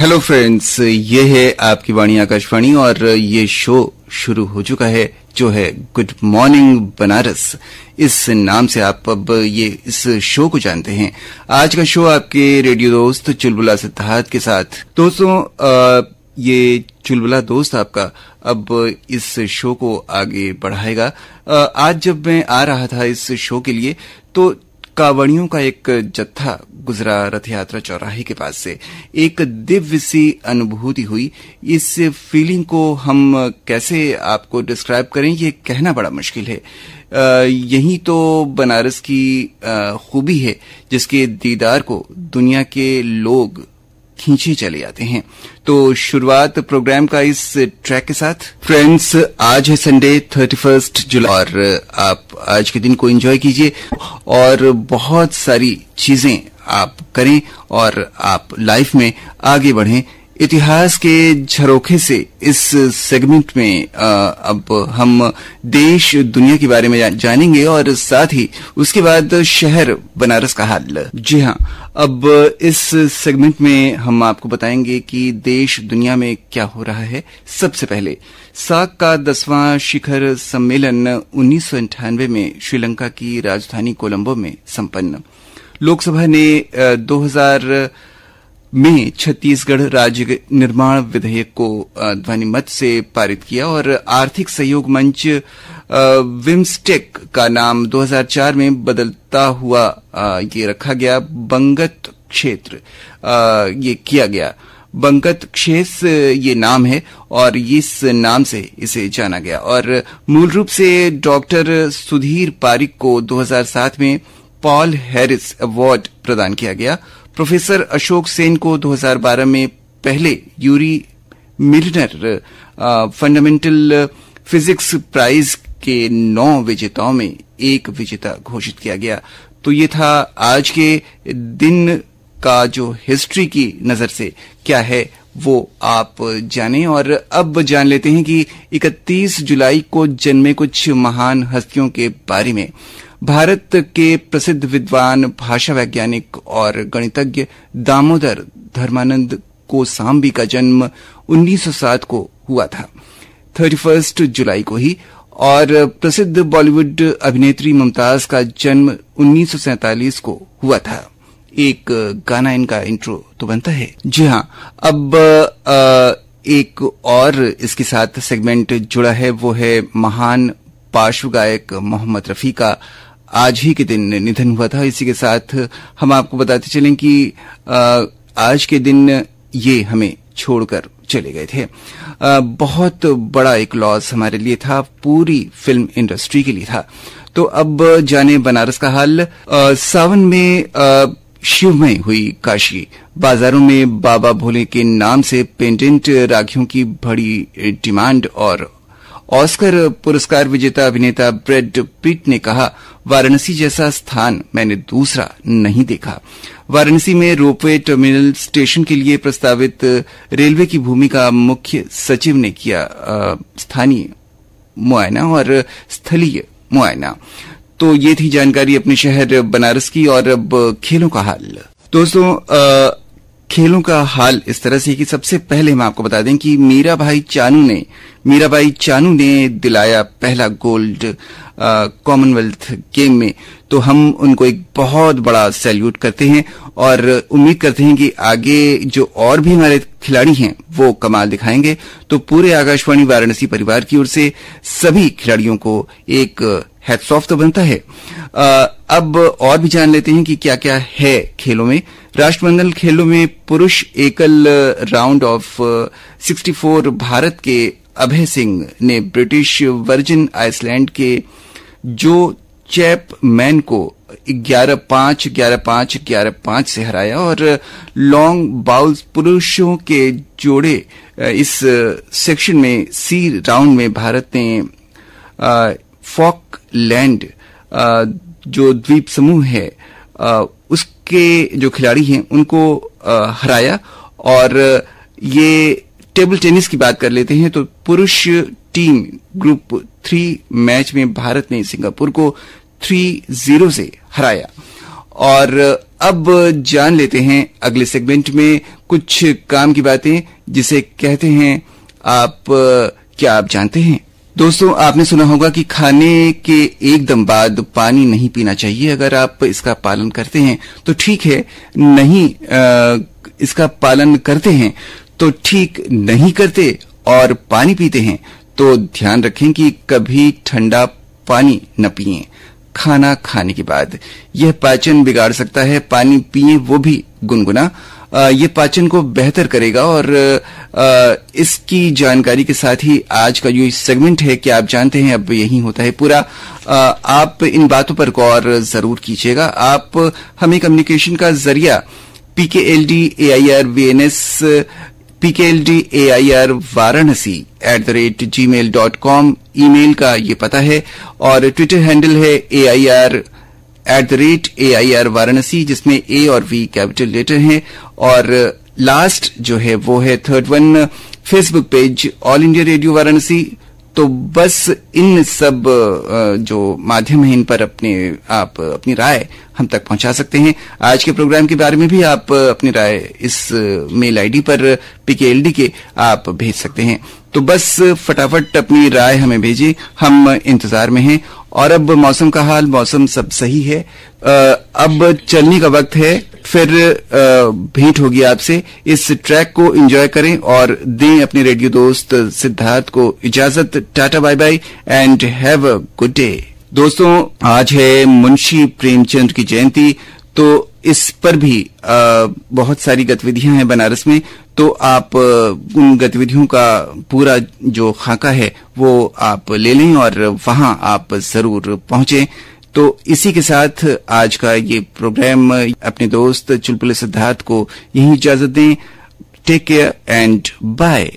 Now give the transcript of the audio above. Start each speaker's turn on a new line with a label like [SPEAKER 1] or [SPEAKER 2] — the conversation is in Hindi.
[SPEAKER 1] हेलो फ्रेंड्स, ये है आपकी वाणी आकाशवाणी और ये शो शुरू हो चुका है जो है गुड मॉर्निंग बनारस। इस नाम से आप अब ये इस शो को जानते हैं। आज का शो आपके रेडियो दोस्त चुलबुला सिद्धार्थ के साथ। दोस्तों, ये चुलबुला दोस्त आपका अब इस शो को आगे बढ़ाएगा। आज जब मैं आ रहा था इस शो के लिए तो कावड़ियों का एक जत्था गुजरा रथ यात्रा चौराहे के पास से। एक दिव्य सी अनुभूति हुई। इस फीलिंग को हम कैसे आपको डिस्क्राइब करें ये कहना बड़ा मुश्किल है। यही तो बनारस की खूबी है जिसके दीदार को दुनिया के लोग खींचे चले जाते हैं। तो शुरुआत प्रोग्राम का इस ट्रैक के साथ। फ्रेंड्स, आज है संडे 31 जुलाई और आप आज के दिन को एंजॉय कीजिए और बहुत सारी चीजें आप करें और आप लाइफ में आगे बढ़ें। इतिहास के झरोखे से इस सेगमेंट में अब हम देश दुनिया के बारे में जानेंगे और साथ ही उसके बाद शहर बनारस का हाल। जी हाँ, अब इस सेगमेंट में हम आपको बताएंगे कि देश दुनिया में क्या हो रहा है। सबसे पहले सार्क का 10वां शिखर सम्मेलन 1998 में श्रीलंका की राजधानी कोलंबो में संपन्न। लोकसभा ने 2000 में छत्तीसगढ़ राज्य निर्माण विधेयक को ध्वनिमत से पारित किया और आर्थिक सहयोग मंच विम्स्टेक का नाम 2004 में बदलता हुआ ये रखा गया। बंगत क्षेत्र ये किया गया। बंगत क्षेत्र ये नाम है और इस नाम से इसे जाना गया और मूल रूप से डॉक्टर सुधीर पारिक को 2007 में पॉल हैरिस अवार्ड प्रदान किया गया। प्रोफेसर अशोक सेन को 2012 में पहले Yuri Milner fundamental physics prize के 9 विजेताओं में एक विजेता घोषित किया गया। तो ये था आज के दिन का जो हिस्ट्री की नजर से क्या है वो आप जानें। और अब जान लेते हैं कि 31 जुलाई को जन्मे कुछ महान हस्तियों के बारे में। भारत के प्रसिद्ध विद्वान, भाषा वैज्ञानिक और गणितज्ञ दामोदर धर्मानंद कोसाम्बी का जन्म 1907 को हुआ था, 31 जुलाई को ही। और प्रसिद्ध बॉलीवुड अभिनेत्री मुमताज का जन्म 1947 को हुआ था। एक गाना इनका इंट्रो तो बनता है। जी हाँ, अब एक और इसके साथ सेगमेंट जुड़ा है, वो है महान पार्श्व गायक मोहम्मद रफी का आज ही के दिन निधन हुआ था। इसी के साथ हम आपको बताते चलें कि आज के दिन ये हमें छोड़कर चले गए थे। बहुत बड़ा एक लॉस हमारे लिए था, पूरी फिल्म इंडस्ट्री के लिए था। तो अब जाने बनारस का हाल। सावन में शिवमय हुई काशी। बाजारों में बाबा भोले के नाम से पेंडेंट राखियों की बड़ी डिमांड। और ऑस्कर पुरस्कार विजेता अभिनेता ब्रैड पिट ने कहा, वाराणसी जैसा स्थान मैंने दूसरा नहीं देखा। वाराणसी में रोपवे टर्मिनल स्टेशन के लिए प्रस्तावित रेलवे की भूमि का मुख्य सचिव ने किया स्थानीय मुआयना और स्थलीय मुआयना। तो ये थी जानकारी अपने शहर बनारस की। और अब खेलों का हाल। दोस्तों, खेलों का हाल इस तरह से कि सबसे पहले हम आपको बता दें कि मीराबाई चानू ने दिलाया पहला गोल्ड कॉमनवेल्थ गेम में। तो हम उनको एक बहुत बड़ा सैल्यूट करते हैं और उम्मीद करते हैं कि आगे जो और भी हमारे खिलाड़ी हैं वो कमाल दिखाएंगे। तो पूरे आकाशवाणी वाराणसी परिवार की ओर से सभी खिलाड़ियों को एक हैट्स ऑफ तो बनता है। अब और भी जान लेते हैं कि क्या क्या है खेलों में। राष्ट्रमंडल खेलों में पुरुष एकल राउंड ऑफ 64 भारत के अभय सिंह ने ब्रिटिश वर्जिन आइसलैंड के जो चैपमैन को 11-5, 11-5, 11-5 से हराया। और लॉन्ग बाउल्स पुरुषों के जोड़े इस सेक्शन में सी राउंड में भारत ने फॉकलैंड जो द्वीप समूह है उसके जो खिलाड़ी हैं उनको हराया। और ये टेबल टेनिस की बात कर लेते हैं तो पुरुष टीम ग्रुप 3 मैच में भारत ने सिंगापुर को 3-0 से हराया। और अब जान लेते हैं अगले सेगमेंट में कुछ काम की बातें जिसे कहते हैं क्या आप जानते हैं? दोस्तों, आपने सुना होगा कि खाने के एकदम बाद पानी नहीं पीना चाहिए। अगर आप इसका पालन करते हैं तो ठीक है, नहीं इसका पालन करते हैं तो ठीक, नहीं करते और पानी पीते हैं तो ध्यान रखें कि कभी ठंडा पानी न पिएं खाना खाने के बाद। यह पाचन बिगाड़ सकता है। पानी पिएं, वो भी गुनगुना। ये पाचन को बेहतर करेगा। और इसकी जानकारी के साथ ही आज का जो सेगमेंट है, क्या आप जानते हैं, अब यही होता है पूरा। आप इन बातों पर गौर जरूर कीजिएगा। आप हमें कम्युनिकेशन का जरिया pkldair@varanasi@gmail.com ईमेल का ये पता है, और ट्विटर हैंडल है AIR वाराणसी, जिसमें A और V कैपिटल लेटर हैं, और लास्ट जो है वो है third one, Facebook page all India radio Varanasi. तो बस इन सब जो माध्यम है, इन पर आप अपनी राय हम तक पहुंचा सकते हैं। आज के प्रोग्राम के बारे में भी आप अपनी राय इस मेल आईडी पर PKLD के आप भेज सकते हैं। तो बस फटाफट अपनी राय हमें भेजिए, हम इंतजार में हैं। और अब मौसम का हाल, मौसम सब सही है। अब चलने का वक्त है, फिर भेंट होगी आपसे। इस ट्रैक को एंजॉय करें और दें अपने रेडियो दोस्त सिद्धार्थ को इजाजत। Tata, bye bye and have a good day. दोस्तों, आज है मुंशी प्रेमचंद की जयंती, तो इस पर भी बहुत सारी गतिविधियां हैं बनारस में। तो आप उन गतिविधियों का पूरा जो खाका है वो आप ले लें और वहां आप जरूर पहुंचें। तो इसी के साथ आज का ये प्रोग्राम अपने दोस्त चुलबुले सिद्धार्थ को यही इजाजत दें। Take care and bye.